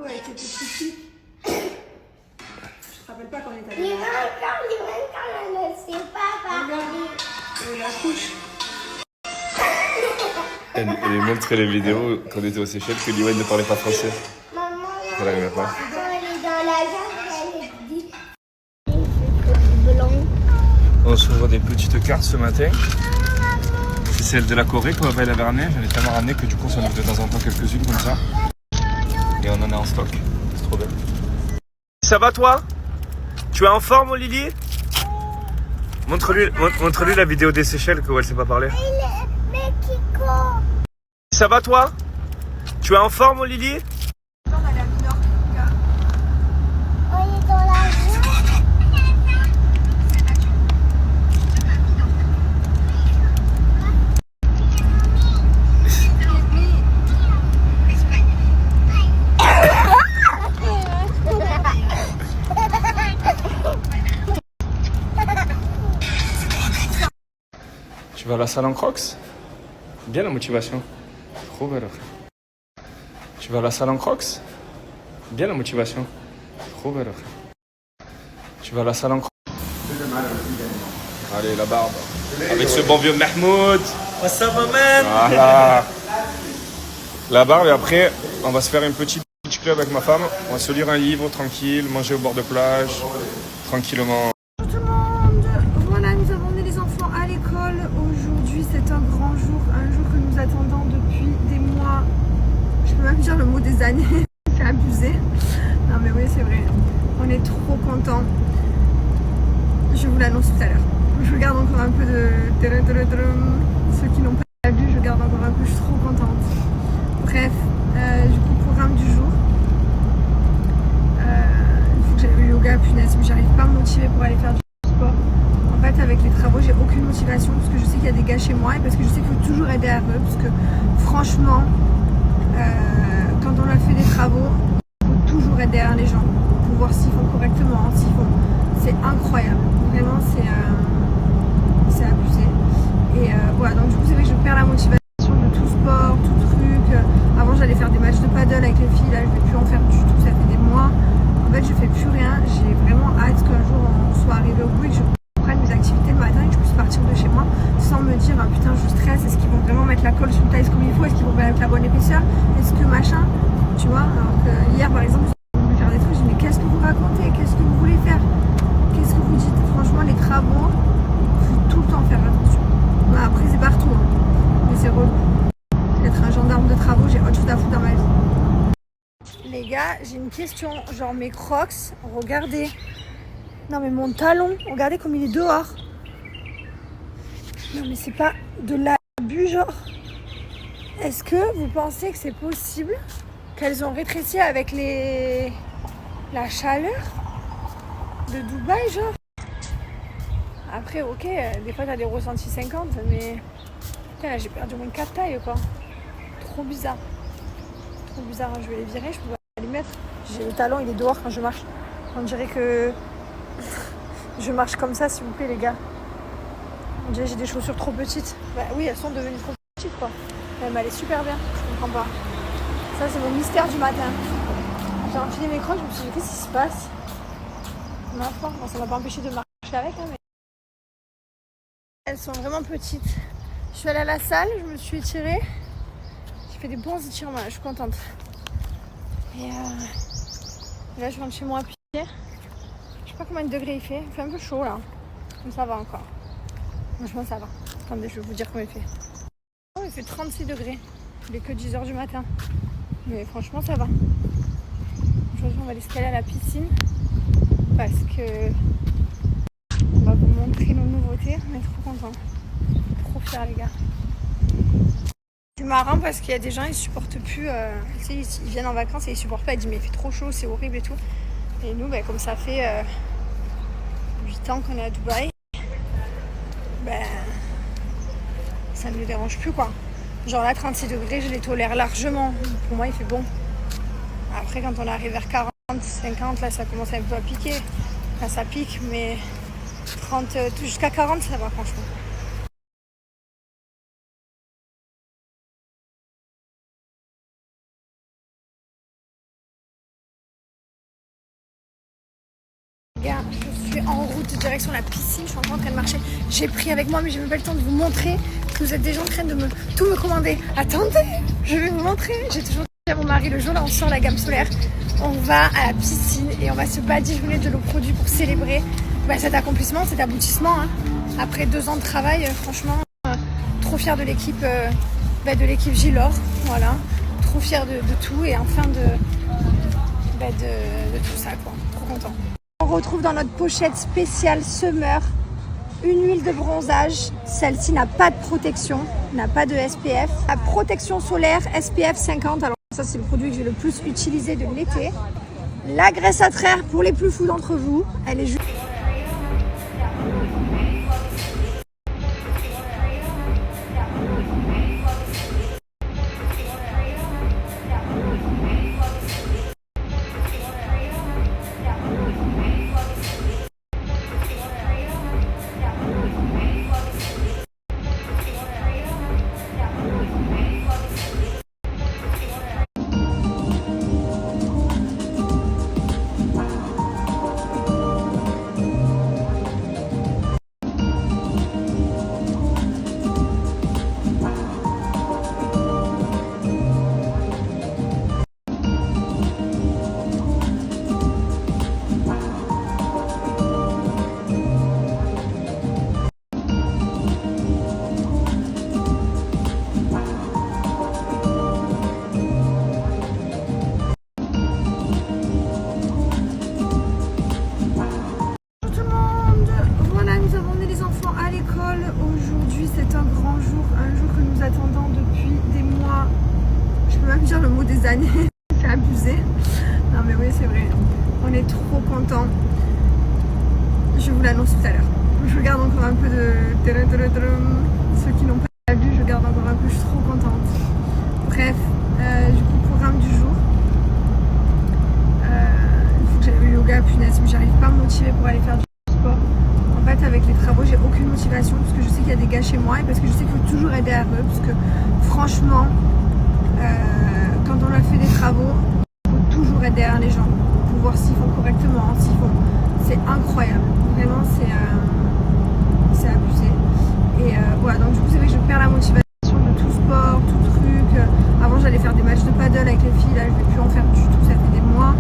avec tes petits pics. Je te rappelle pas quand on est allé. Il ne sait pas parler. La couche. Elle montre les vidéos quand on était aux Seychelles que Liwen ne parlait pas français. Maman, Elle n'arrivait pas. quand elle est dans la jungle, elle dit les blancs. On se voit des petites cartes ce matin. C'est celle de la Corée qu'on avait ramenée. J'en ai tellement ramené que du coup on s'en ouvre de temps en temps quelques-unes comme ça. Et on en a en stock. C'est trop bien. Ça va toi? Tu es en forme mon Lily? Montre-lui la vidéo des Seychelles où elle sait pas parler. Mexico. Ça va toi? Tu es en forme mon Lily? On est allé à Minorque. On est dans la jungle. Tu vas à la salle en Crocs? Bien la motivation. Trop belle. Tu vas à la salle en Crocs? Bien la motivation. Trop belle. Tu vas à la salle en Crocs? Allez, la barbe. Avec ce bon vieux Mahmoud. What's up, my man? Voilà. La barbe et après, on va se faire une petite beach club avec ma femme. On va se lire un livre tranquille, manger au bord de plage, tranquillement. Bonjour tout le monde. Voilà, nous avons emmené les enfants à l'école. Aujourd'hui, c'est un grand jour. Un jour que nous attendons depuis des mois. Je peux même dire le mot des années. C'est abusé. Non mais oui, c'est vrai. On est trop contents. Je vous l'annonce tout à l'heure. Je garde encore un peu de... Ceux qui n'ont pas vu, je garde encore un peu. Je suis trop contente. Bref, du coup, programme du jour. Il faut que j'aille au yoga, punaise, mais j'arrive pas à me motiver pour aller faire du sport. En fait, avec les travaux, j'ai aucune motivation parce que je sais qu'il y a des gars chez moi et parce que je sais qu'il faut toujours aider à eux. Parce que franchement, quand on a fait des travaux, il faut toujours aider derrière les gens pour voir s'ils font correctement, s'ils font. C'est incroyable. Vraiment, c'est abusé. Et voilà, donc du coup, c'est vrai que je perds la motivation de tout sport, tout truc. Avant, j'allais faire des matchs de paddle avec les filles. Là, je ne vais plus en faire du tout. Ça fait des mois. En fait, je fais plus rien. J'ai vraiment hâte qu'un jour on soit arrivé au bout et que je prenne mes activités le matin et que je puisse partir de chez moi sans me dire ah, putain, je stresse. Est-ce qu'ils vont vraiment mettre la colle sur le taille comme il faut? Est-ce qu'ils vont mettre la bonne épaisseur? Est-ce que machin? Tu vois? Alors que hier, par exemple, je voulais faire des trucs. Je dis mais qu'est-ce que vous racontez? Qu'est-ce que vous voulez faire? Qu'est-ce que vous dites? Franchement, les travaux, il faut tout le temps faire attention. Bah, après, c'est partout. Hein. Mais c'est relou. Être un gendarme de travaux, j'ai autre chose à foutre dans ma vie. Les gars, j'ai une question. Genre mes crocs, regardez. Non mais mon talon, regardez comme il est dehors. Non mais c'est pas de l'abus genre. Est-ce que vous pensez que c'est possible qu'elles ont rétréci avec la chaleur de Dubaï genre? Après ok, des fois t'as des ressentis 50 mais putain, là j'ai perdu au moins 4 tailles quoi. Trop bizarre. Trop bizarre, je vais les virer, je peux pas les mettre. J'ai le talon, il est dehors quand je marche. On dirait que je marche comme ça s'il vous plaît les gars. On dirait que j'ai des chaussures trop petites. Bah oui, elles sont devenues trop petites quoi. Elle m'allait super bien, je comprends pas. Ça c'est mon mystère du matin. J'ai enfilé mes crocs, je me suis dit qu'est-ce qui se passe? Ma foi, bon, ça m'a pas empêché de marcher avec hein, mais... Elles sont vraiment petites. Je suis allée à la salle, je me suis étirée. J'ai fait des bons étirements, je suis contente. Et là je rentre chez moi à pied. Je sais pas combien de degrés il fait un peu chaud là. Mais ça va encore. Franchement ça va. Attendez, je vais vous dire combien il fait. Oh, il fait 36 degrés. Il est que 10h du matin. Mais franchement ça va. Aujourd'hui on va aller se caler à la piscine. Parce que on va vous montrer nos nouveautés. On est trop contents. Trop fiers les gars. C'est marrant parce qu'il y a des gens ils supportent plus. Tu sais, ils viennent en vacances et ils supportent pas. Ils disent mais il fait trop chaud, c'est horrible et tout. Et nous, ben, comme ça fait 8 ans qu'on est à Dubaï, ben, ça ne me dérange plus quoi. Genre là, 36 degrés, je les tolère largement. Pour moi, il fait bon. Après, quand on arrive vers 40, 50, là, ça commence un peu à piquer. Là, ça pique, mais 30, jusqu'à 40, ça va franchement. Regarde, je suis en route direction la piscine, je suis encore en train de marcher. J'ai pris avec moi, mais j'ai même pas le temps de vous montrer parce que vous êtes déjà en train de tout me commander. Attendez, je vais vous montrer. J'ai toujours dit à mon mari, le jour là on sort la gamme solaire, on va à la piscine et on va se badigeonner de l'eau produit pour célébrer cet accomplissement, cet aboutissement. Hein. Après 2 ans de travail, franchement, trop fière de l'équipe Gilor, voilà. Trop fière de tout et enfin de tout ça, quoi. Trop content. On retrouve dans notre pochette spéciale Summer une huile de bronzage. Celle-ci n'a pas de protection, n'a pas de SPF. La protection solaire SPF 50, alors ça c'est le produit que j'ai le plus utilisé de l'été. La graisse à traire pour les plus fous d'entre vous, elle est juste... Aujourd'hui c'est un grand jour, un jour que nous attendons depuis des mois, je peux même dire le mot des années, c'est abusé. Non mais oui c'est vrai, on est trop contents. Je vous l'annonce tout à l'heure. Je regarde encore un peu de... Ceux qui n'ont pas vu, je regarde encore un peu, je suis trop contente. Bref, du coup programme du jour. Il faut que j'aille au yoga, punaise, mais j'arrive pas à me motiver pour aller faire du sport. En fait, avec les travaux, j'ai aucune motivation parce que je sais qu'il y a des gars chez moi et parce que je sais qu'il faut toujours aider à eux. Parce que franchement, quand on a fait des travaux, il faut toujours aider derrière les gens pour voir s'ils font correctement, s'ils font. C'est incroyable. Vraiment, c'est abusé. Et voilà, donc du coup, c'est vrai que je perds la motivation de tout sport, tout truc. Avant, j'allais faire des matchs de paddle avec les filles. Là, je ne vais plus en faire du tout. Ça fait des mois.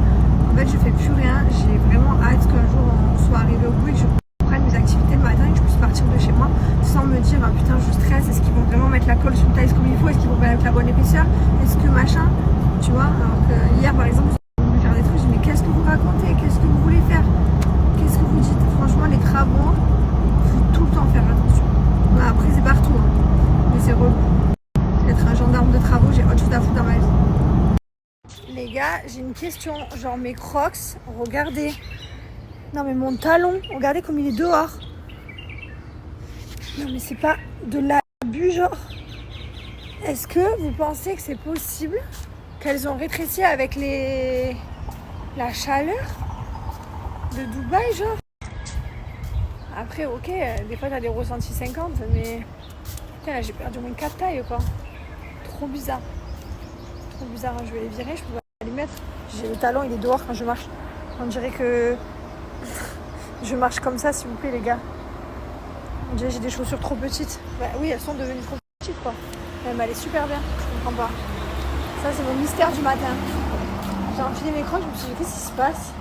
En fait, je fais plus rien. J'ai vraiment hâte qu'un jour on soit arrivé au bout et que je prenne mes activités le matin et que je puisse partir de chez moi sans me dire ah, putain je stresse, est-ce qu'ils vont vraiment mettre la colle sur le taille comme il faut, est-ce qu'ils vont mettre la bonne épaisseur, est-ce que machin, tu vois. Alors que hier par exemple je voulais faire des trucs, je dis mais qu'est-ce que vous racontez, qu'est-ce que vous voulez faire, qu'est-ce que vous dites. Franchement les travaux, il faut tout le temps faire attention. Bah, après c'est partout hein. Mais c'est relou. Être un gendarme de travaux, j'ai autre chose à foutre dans ma vie. Les gars, j'ai une question, genre mes crocs, regardez. Non mais mon talon, regardez comme il est dehors. Non mais c'est pas de l'abus genre. Est-ce que vous pensez que c'est possible qu'elles ont rétréci avec la chaleur de Dubaï genre? Après ok, des fois t'as des ressentis 50 mais putain là j'ai perdu au moins 4 tailles quoi. Trop bizarre. Trop bizarre, je vais les virer, je peux pas les mettre. J'ai le talon, il est dehors quand je marche. On dirait que je marche comme ça s'il vous plaît les gars. On dirait que j'ai des chaussures trop petites. Bah, oui elles sont devenues trop petites quoi. Mais elle est super bien, je comprends pas. Ça c'est mon mystère du matin. J'ai enfilé mes crocs, je me suis dit qu'est-ce qui se passe.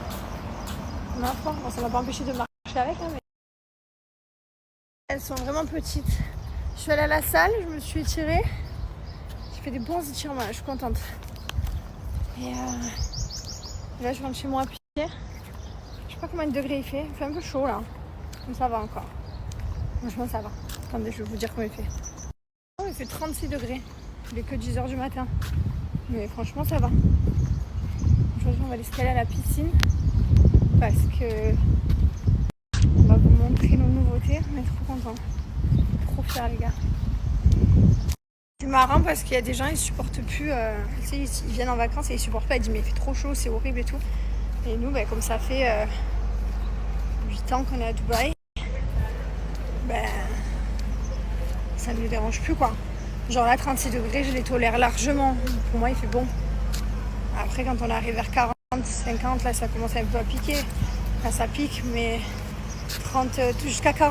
Ma foi, bon, ça m'a pas empêché de marcher avec hein, mais... Elles sont vraiment petites. Je suis allée à la salle, je me suis étirée. J'ai fait des bons étirements, je suis contente. Et là je rentre chez moi à pied. Je sais pas combien de degrés il fait un peu chaud là. Mais ça va encore. Franchement ça va. Attendez, je vais vous dire combien il fait. Oh, il fait 36 degrés. Il est que 10h du matin. Mais franchement ça va. Aujourd'hui on va aller se caler à la piscine. Parce que on va vous montrer nos nouveautés. On est trop contents. Trop fiers les gars. C'est marrant parce qu'il y a des gens ils supportent plus. Tu sais, ils viennent en vacances et ils supportent pas. Ils disent mais il fait trop chaud, c'est horrible et tout. Et nous, comme ça fait 8 ans qu'on est à Dubaï, ça ne nous dérange plus quoi. Genre là, 36 degrés, je les tolère largement. Pour moi, il fait bon. Après, quand on arrive vers 40, 50, là, ça commence un peu à piquer. Enfin, ça pique, mais 30, jusqu'à 40